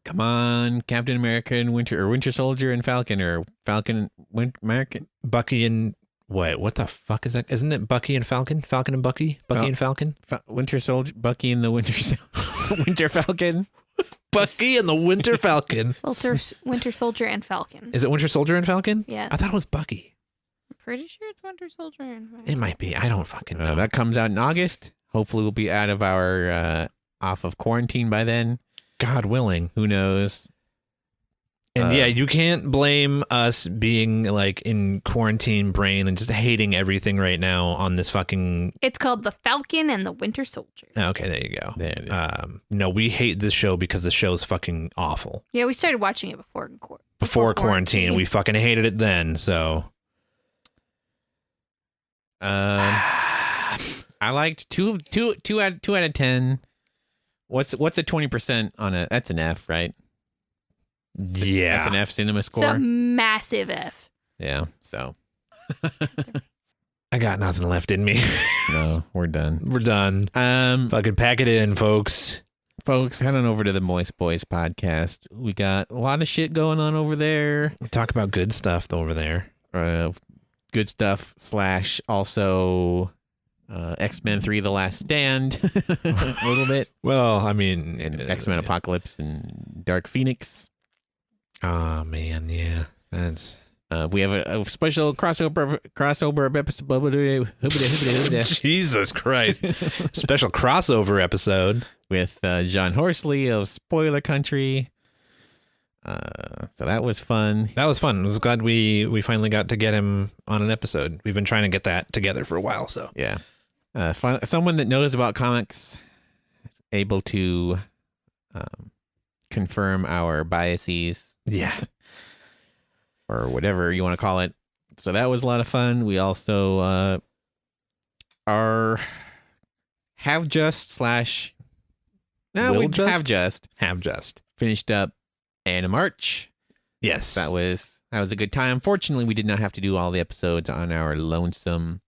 Come on, Captain America and Winter Soldier and Falcon, or Falcon and American. Bucky and what the fuck is that? Isn't it Bucky and Falcon? Falcon and Bucky? Bucky and Falcon? Winter Soldier, Bucky and the Winter Falcon. Bucky and the Winter Falcon. Winter Soldier and Falcon. Is it Winter Soldier and Falcon? Yes. I thought it was Bucky. I'm pretty sure it's Winter Soldier and Falcon. It might be. I don't fucking know. That comes out in August. Hopefully, we'll be out of our off of quarantine by then. God willing. Who knows? And yeah, you can't blame us being like in quarantine brain and just hating everything right now on this fucking. It's called The Falcon and the Winter Soldier. Okay, there you go. There it is. No, we hate this show because the show's fucking awful. Yeah, we started watching it before quarantine. We fucking hated it then. So, I liked 2 out of 10. What's a 20% on a? That's an F, right? Yeah, That's an F cinema score. It's a massive F. Yeah, so I got nothing left in me. no, we're done. We're done. Fucking pack it in, folks. Folks, head on over to the Moist Boys podcast. We got a lot of shit going on over there. We talk about good stuff over there. Good stuff / also X-Men 3 The Last Stand a little bit. Well, I mean, And X-Men Apocalypse and Dark Phoenix. Oh man, yeah. That's we have a special crossover episode Jesus Christ. Special crossover episode with John Horsley of Spoiler Country. So that was fun. That was fun. I was glad we finally got to get him on an episode. We've been trying to get that together for a while. So Yeah. Someone that knows about comics is able to confirm our biases. Yeah. Or whatever you want to call it. So that was a lot of fun. We also have just finished up Animarch. Yes. That was a good time. Fortunately, we did not have to do all the episodes on our lonesome,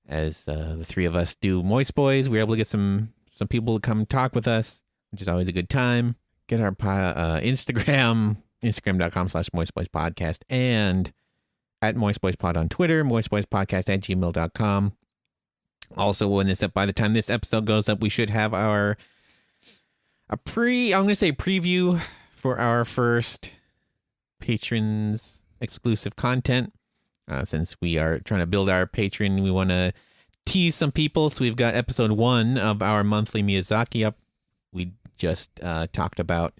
as the 3 of us do Moist Boys. We were able to get some people to come talk with us, which is always a good time. Get our Instagram.com/moistboyspodcast, and at moistboyspod on Twitter, moistboyspodcast@gmail.com. Also, by the time this episode goes up, we should have I'm going to say preview for our first patrons exclusive content. Since we are trying to build our Patreon, we want to tease some people. So we've got episode 1 of our monthly Miyazaki up. We just talked about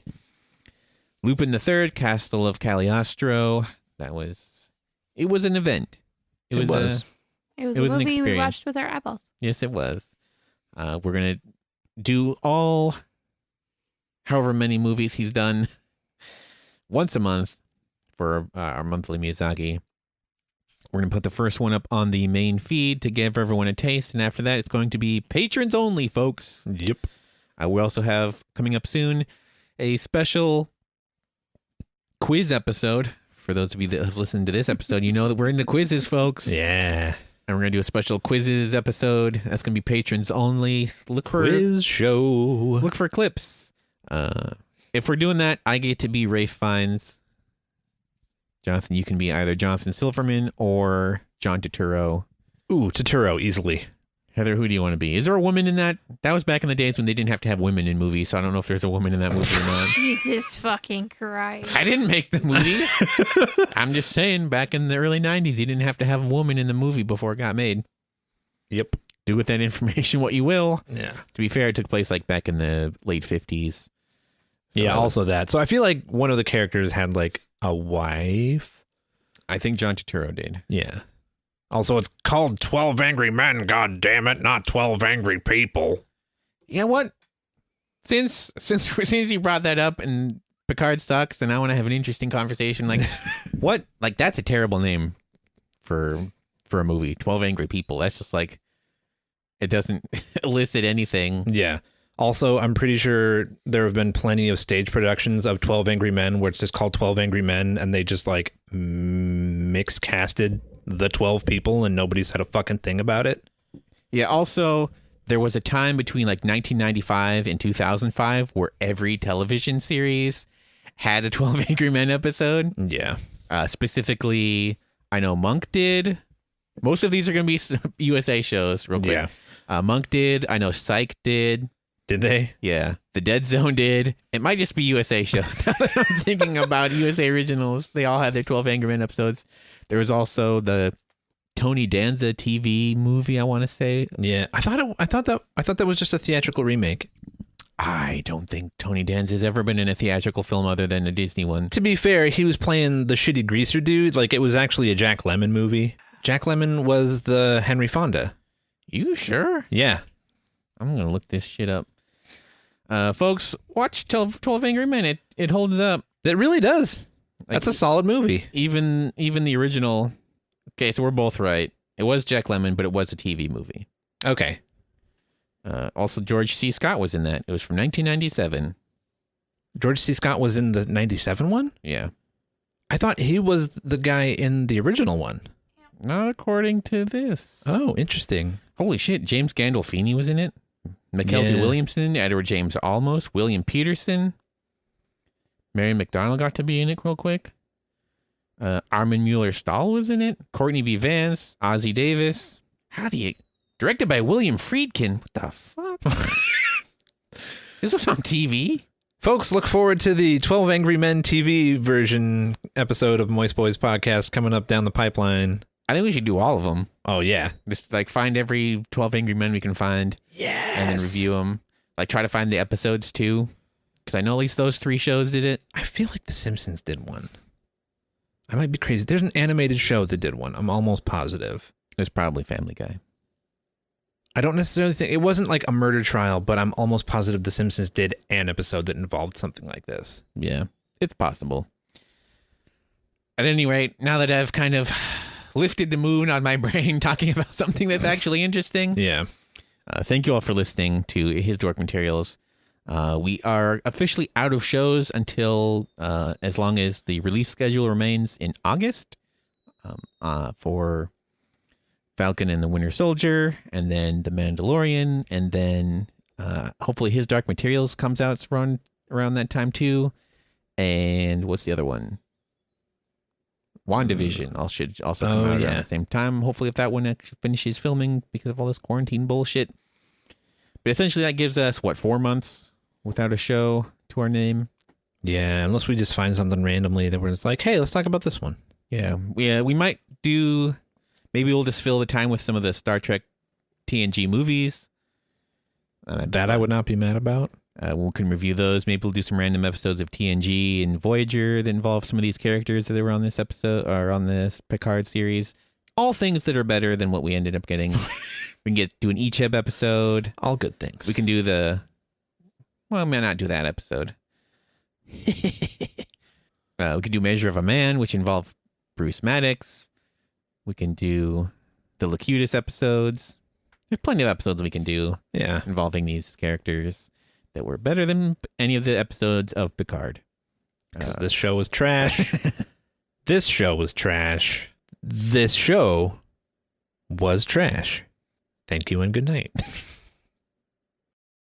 Lupin the Castle of Cagliostro. It was an event. It was It was It a was an movie we experience. watched with our eyeballs. Yes, it was. We're going to do all however many movies he's done once a month for our monthly Miyazaki. We're going to put the first one up on the main feed to give everyone a taste. And after that, it's going to be patrons only, folks. Yep. We also have, coming up soon, a special quiz episode. For those of you that have listened to this episode, you know that we're into quizzes, folks. Yeah. And we're going to do a special quizzes episode. That's going to be patrons only. Look for Quiz show. Look for clips. If we're doing that, I get to be Rafe Fiennes. Jonathan, you can be either Jonathan Silverman or John Turturro. Ooh, Totoro, easily. Heather, who do you want to be? Is there a woman in that? That was back in the days when they didn't have to have women in movies, so I don't know if there's a woman in that movie or not. Jesus fucking Christ. I didn't make the movie. I'm just saying, back in the early 90s, you didn't have to have a woman in the movie before it got made. Yep. Do with that information what you will. Yeah. To be fair, it took place like back in the late 50s. So Yeah, also that. So I feel like one of the characters had like a wife. I think John Turturro did. Yeah. Also, it's called 12 Angry Men, god damn it, not 12 Angry People. Yeah, what? Since you brought that up and Picard sucks, and I want to have an interesting conversation. Like, what? Like, that's a terrible name for a movie. 12 Angry People. That's just like, it doesn't elicit anything. Yeah. Also, I'm pretty sure there have been plenty of stage productions of 12 Angry Men where it's just called 12 Angry Men, and they just like mix casted the 12 people and nobody said a fucking thing about it. Yeah, also, there was a time between like 1995 and 2005 where every television series had a 12 Angry Men episode. Yeah. Specifically, I know Monk did. Most of these are going to be USA shows, real quick. Yeah. Monk did. I know Psych did. Did they? Yeah. The Dead Zone did. It might just be USA shows. Now that I'm thinking about USA originals, they all had their 12 Angry Men episodes. There was also the Tony Danza TV movie, I want to say. Yeah. I thought that was just a theatrical remake. I don't think Tony Danza's ever been in a theatrical film other than a Disney one. To be fair, he was playing the shitty greaser dude. Like, it was actually a Jack Lemmon movie. Jack Lemmon was the Henry Fonda. You sure? Yeah. I'm going to look this shit up. Folks, watch 12 Angry Men. It holds up. It really does. Like, that's a solid movie. Even the original. Okay, so we're both right. It was Jack Lemmon, but it was a TV movie. Okay. Also, George C. Scott was in that. It was from 1997. George C. Scott was in the 97 one? Yeah. I thought he was the guy in the original one. Not according to this. Oh, interesting. Holy shit, James Gandolfini was in it. McKelty Yeah. Williamson, Edward James Olmos, William Peterson. Mary McDonnell got to be in it real quick. Armin Mueller-Stahl was in it. Courtney B. Vance, Ozzie Davis. Directed by William Friedkin. What the fuck? This was on TV? Folks, look forward to the 12 Angry Men TV version episode of Moist Boys podcast coming up down the pipeline. I think we should do all of them. Oh, yeah. Just like find every 12 Angry Men we can find. Yes. And then review them. Like try to find the episodes too. Because I know at least those 3 shows did it. I feel like The Simpsons did one. I might be crazy. There's an animated show that did one. I'm almost positive. It was probably Family Guy. I don't necessarily think it wasn't like a murder trial, but I'm almost positive The Simpsons did an episode that involved something like this. Yeah, it's possible. At any rate, now that I've kind of lifted the moon on my brain talking about something that's actually interesting. Yeah. Thank you all for listening to His Dork Materials. We are officially out of shows until as long as the release schedule remains in August for Falcon and the Winter Soldier, and then The Mandalorian, and then hopefully His Dark Materials comes out around that time too. And what's the other one? WandaVision should also come out around the same time. Hopefully if that one finishes filming because of all this quarantine bullshit. But essentially that gives us, 4 months without a show to our name? Yeah, unless we just find something randomly that we're just like, hey, let's talk about this one. Yeah, we might do... Maybe we'll just fill the time with some of the Star Trek TNG movies. That I would not be mad about. We can review those. Maybe we'll do some random episodes of TNG and Voyager that involve some of these characters that were on this episode or on this Picard series. all things that are better than what we ended up getting. We can do an Icheb episode. All good things. We can do well, I may not do that episode. We could do Measure of a Man, which involve Bruce Maddox. We can do the Locutus episodes. There's plenty of episodes we can do involving these characters that were better than any of the episodes of Picard. Because this show was trash. This show was trash. This show was trash. Thank you and good night.